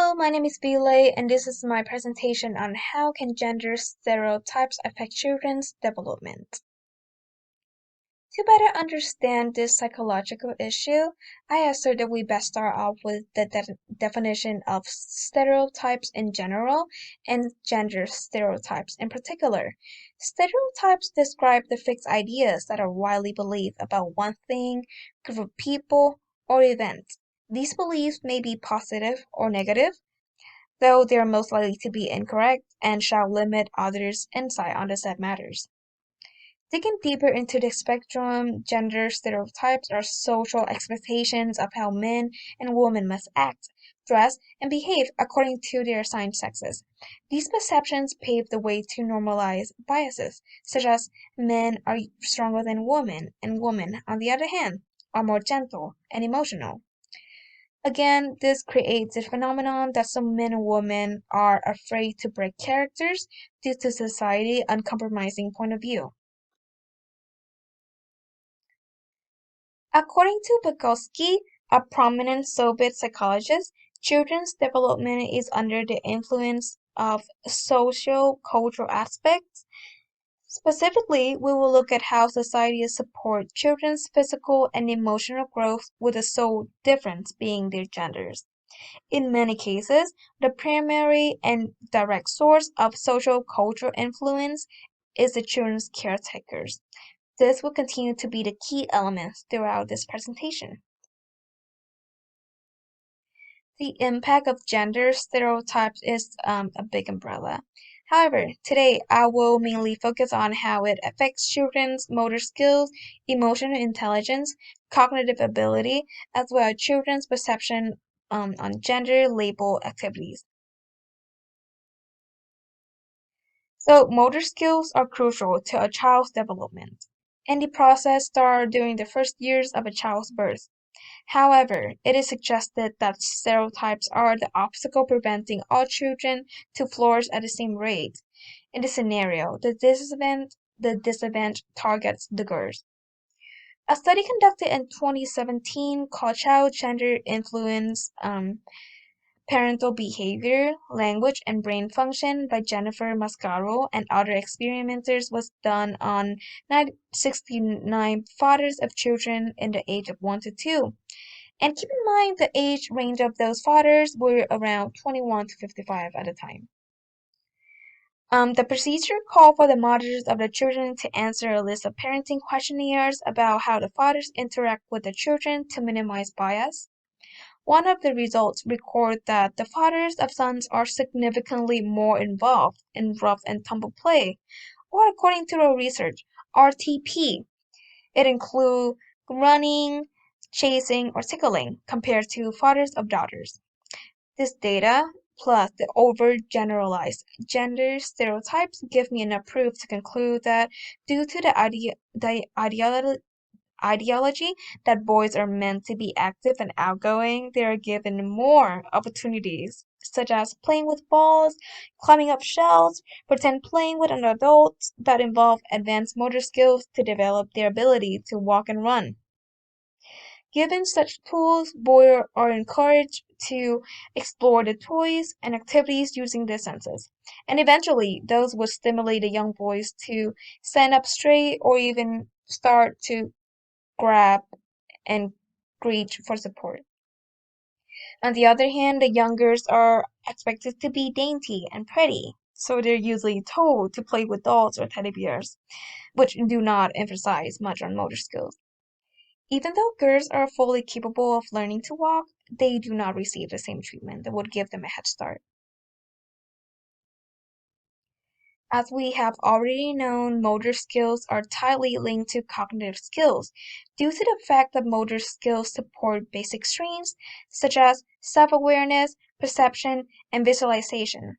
Hello, my name is Bilay, and this is my presentation on how can gender stereotypes affect children's development. To better understand this psychological issue, I assert that we best start off with the definition of stereotypes in general and gender stereotypes in particular. Stereotypes describe the fixed ideas that are widely believed about one thing, group of people, or event. These beliefs may be positive or negative, though they are most likely to be incorrect and shall limit others' insight on the said matters. Digging deeper into the spectrum, gender stereotypes are social expectations of how men and women must act, dress, and behave according to their assigned sexes. These perceptions pave the way to normalize biases, such as men are stronger than women, and women, on the other hand, are more gentle and emotional. Again, this creates a phenomenon that some men and women are afraid to break characters due to society's uncompromising point of view. According to Vygotsky, a prominent Soviet psychologist, children's development is under the influence of socio-cultural aspects. Specifically, we will look at how societies support children's physical and emotional growth with the sole difference being their genders. In many cases, the primary and direct source of social cultural influence is the children's caretakers. This will continue to be the key element throughout this presentation. The impact of gender stereotypes is a big umbrella. However, today I will mainly focus on how it affects children's motor skills, emotional intelligence, cognitive ability, as well as children's perception on gender label activities. So, motor skills are crucial to a child's development, and the process starts during the first years of a child's birth. However, it is suggested that stereotypes are the obstacle preventing all children to flourish at the same rate. In this scenario, the disadvantage targets the girls. A study conducted in 2017 called Child Gender Influence Parental Behavior, Language, and Brain Function by Jennifer Mascaro and other experimenters was done on 69 fathers of children in the age of 1 to 2. And keep in mind the age range of those fathers were around 21 to 55 at the time. The procedure called for the mothers of the children to answer a list of parenting questionnaires about how the fathers interact with the children to minimize bias. One of the results record that the fathers of sons are significantly more involved in rough and tumble play, or according to the research, RTP. It includes running, chasing, or tickling compared to fathers of daughters. This data, plus the overgeneralized gender stereotypes, give me enough proof to conclude that due to the ideology that boys are meant to be active and outgoing, they are given more opportunities, such as playing with balls, climbing up shelves, pretend playing with an adult that involve advanced motor skills to develop their ability to walk and run. Given such tools, boys are encouraged to explore the toys and activities using their senses. And eventually, those will stimulate the young boys to stand up straight or even start to grab and reach for support. On the other hand, the youngers are expected to be dainty and pretty, so they're usually told to play with dolls or teddy bears, which do not emphasize much on motor skills. Even though girls are fully capable of learning to walk, they do not receive the same treatment that would give them a head start. As we have already known, motor skills are tightly linked to cognitive skills due to the fact that motor skills support basic strengths such as self-awareness, perception, and visualization.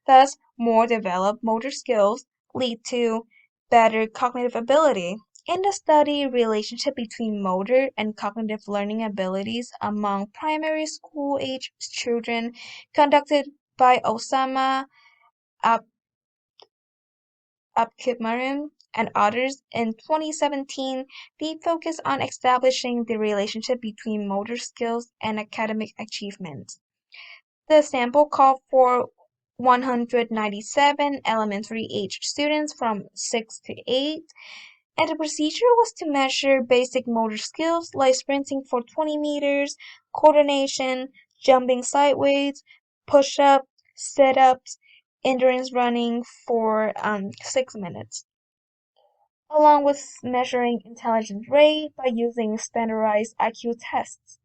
Thus, more developed motor skills lead to better cognitive ability. In the study relationship between motor and cognitive learning abilities among primary school age children conducted by Osama Abkipmarim and others in 2017, they focus on establishing the relationship between motor skills and academic achievement. The sample called for 197 elementary age students from 6 to 8, and the procedure was to measure basic motor skills like sprinting for 20 meters, coordination, jumping sideways, push up, sit ups, endurance running for 6 minutes, along with measuring intelligence rate by using standardized IQ tests.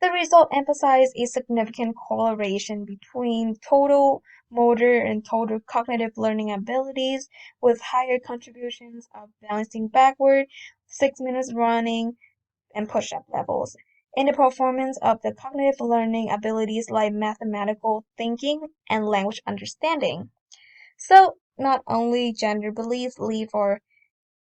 The result emphasized a significant correlation between total motor and total cognitive learning abilities, with higher contributions of balancing backward, 6 minutes running, and push-up levels in the performance of the cognitive learning abilities like mathematical thinking and language understanding. So, not only gender beliefs leave our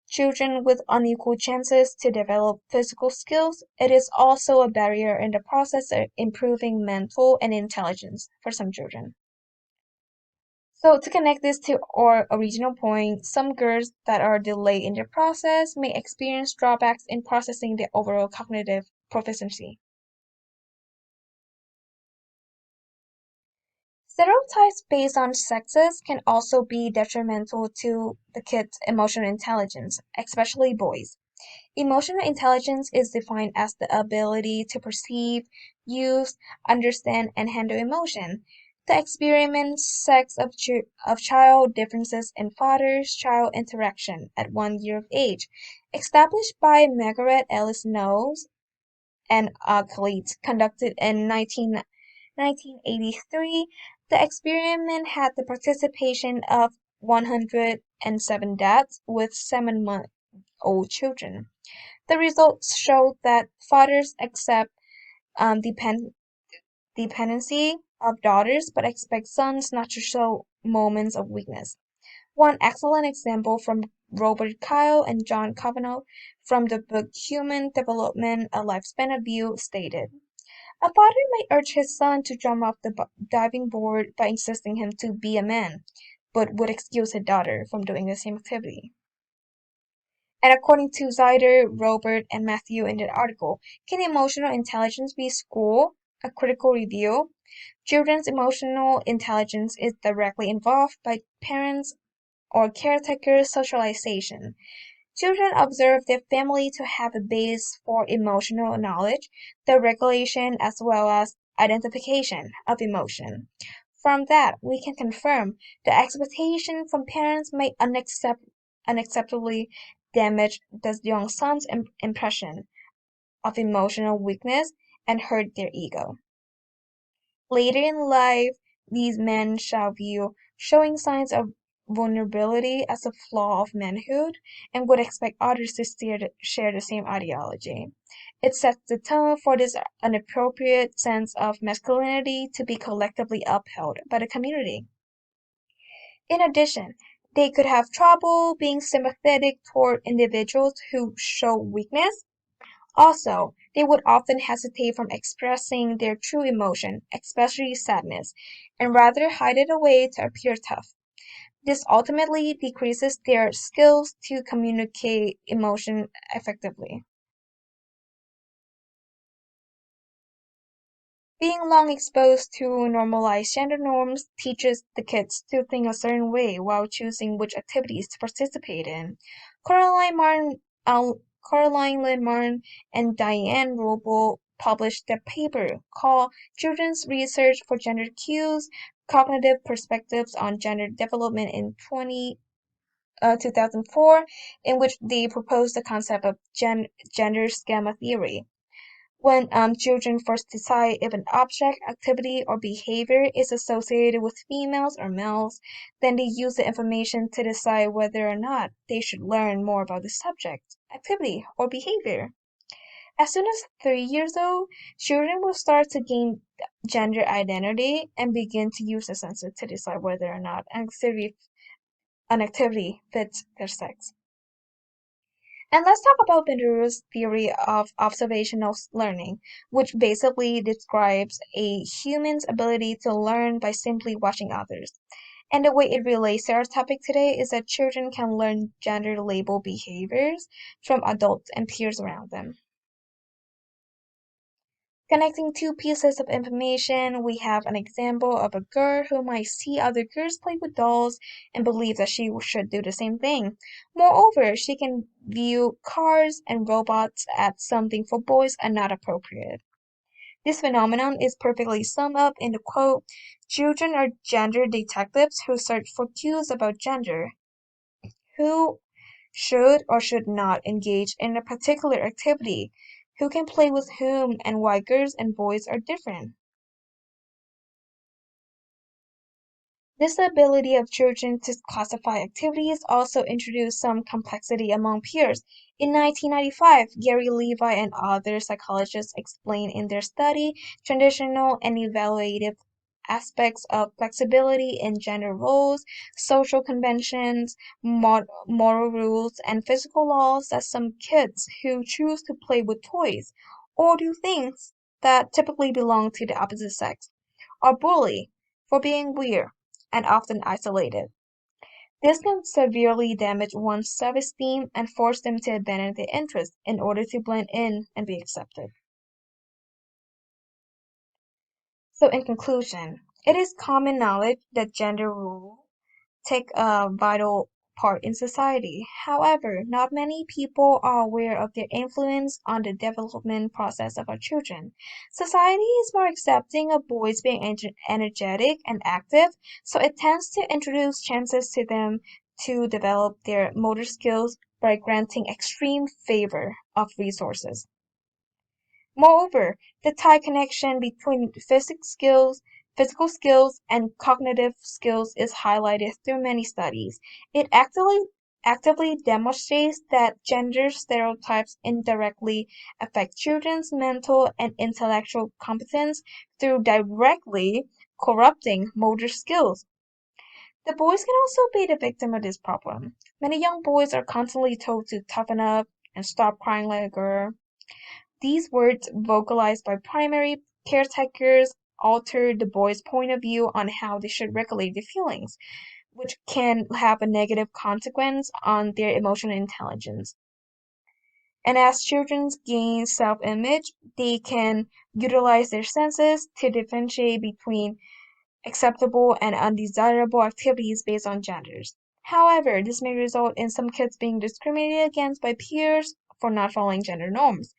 children with unequal chances to develop physical skills, it is also a barrier in the process of improving mental and intelligence for some children. So, to connect this to our original point, some girls that are delayed in the process may experience drawbacks in processing their overall cognitive proficiency. Stereotypes based on sexes can also be detrimental to the kids' emotional intelligence, especially boys. Emotional intelligence is defined as the ability to perceive, use, understand, and handle emotion. The experiment sex of child differences in father-child interaction at 1 year of age, established by Margaret Ellis Knowles and colleagues, conducted in 1983. The experiment had the participation of 107 dads with 7-month-old children. The results showed that fathers accept dependency of daughters but expect sons not to show moments of weakness. One excellent example from Robert Kyle and John Kavanagh from the book Human Development, A Lifespan of View stated, a father may urge his son to jump off the diving board by insisting him to be a man, but would excuse his daughter from doing the same activity. And according to Zyder, Robert, and Matthew in the article, can emotional intelligence be school? A critical review. Children's emotional intelligence is directly involved by parents or caretakers' socialization. Children observe their family to have a base for emotional knowledge, the regulation as well as identification of emotion. From that, we can confirm the expectation from parents may unacceptably damage the young son's impression of emotional weakness and hurt their ego. Later in life, these men shall view showing signs of vulnerability as a flaw of manhood and would expect others to share the same ideology. It sets the tone for this inappropriate sense of masculinity to be collectively upheld by the community. In addition, they could have trouble being sympathetic toward individuals who show weakness. Also, they would often hesitate from expressing their true emotion, especially sadness, and rather hide it away to appear tough. This ultimately decreases their skills to communicate emotion effectively. Being long exposed to normalized gender norms teaches the kids to think a certain way while choosing which activities to participate in. Caroline Martin, Caroline Lynn Martin and Diane Roble published a paper called Children's Research for Gender Cues, Cognitive Perspectives on Gender Development in 2004, in which they proposed the concept of gender schema theory. When children first decide if an object, activity, or behavior is associated with females or males, then they use the information to decide whether or not they should learn more about the subject, activity, or behavior. As soon as 3 years old, children will start to gain gender identity and begin to use the senses to decide whether or not an activity fits their sex. And let's talk about Benderu's theory of observational learning, which basically describes a human's ability to learn by simply watching others. And the way it relates to our topic today is that children can learn gender label behaviors from adults and peers around them. Connecting two pieces of information, we have an example of a girl who might see other girls play with dolls and believe that she should do the same thing. Moreover, she can view cars and robots as something for boys and not appropriate. This phenomenon is perfectly summed up in the quote, "Children are gender detectives who search for cues about gender. Who should or should not engage in a particular activity, who can play with whom, and why girls and boys are different." This ability of children to classify activities also introduced some complexity among peers. In 1995, Gary Levi and other psychologists explained in their study traditional and evaluative aspects of flexibility in gender roles, social conventions, moral rules, and physical laws that some kids who choose to play with toys or do things that typically belong to the opposite sex are bullied for being weird and often isolated. This can severely damage one's self-esteem and force them to abandon their interests in order to blend in and be accepted. So in conclusion, it is common knowledge that gender roles take a vital part in society. However, not many people are aware of their influence on the development process of our children. Society is more accepting of boys being energetic and active, so it tends to introduce chances to them to develop their motor skills by granting extreme favor of resources. Moreover, the tight connection between physical skills and cognitive skills is highlighted through many studies. It actively demonstrates that gender stereotypes indirectly affect children's mental and intellectual competence through directly corrupting motor skills. The boys can also be the victim of this problem. Many young boys are constantly told to toughen up and stop crying like a girl. These words, vocalized by primary caretakers, alter the boy's point of view on how they should regulate their feelings, which can have a negative consequence on their emotional intelligence. And as children gain self-image, they can utilize their senses to differentiate between acceptable and undesirable activities based on genders. However, this may result in some kids being discriminated against by peers for not following gender norms,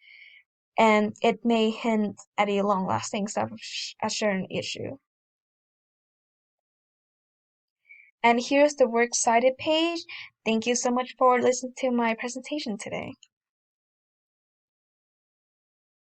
and it may hint at a long-lasting self-assurance issue. And here's the works cited page. Thank you so much for listening to my presentation today.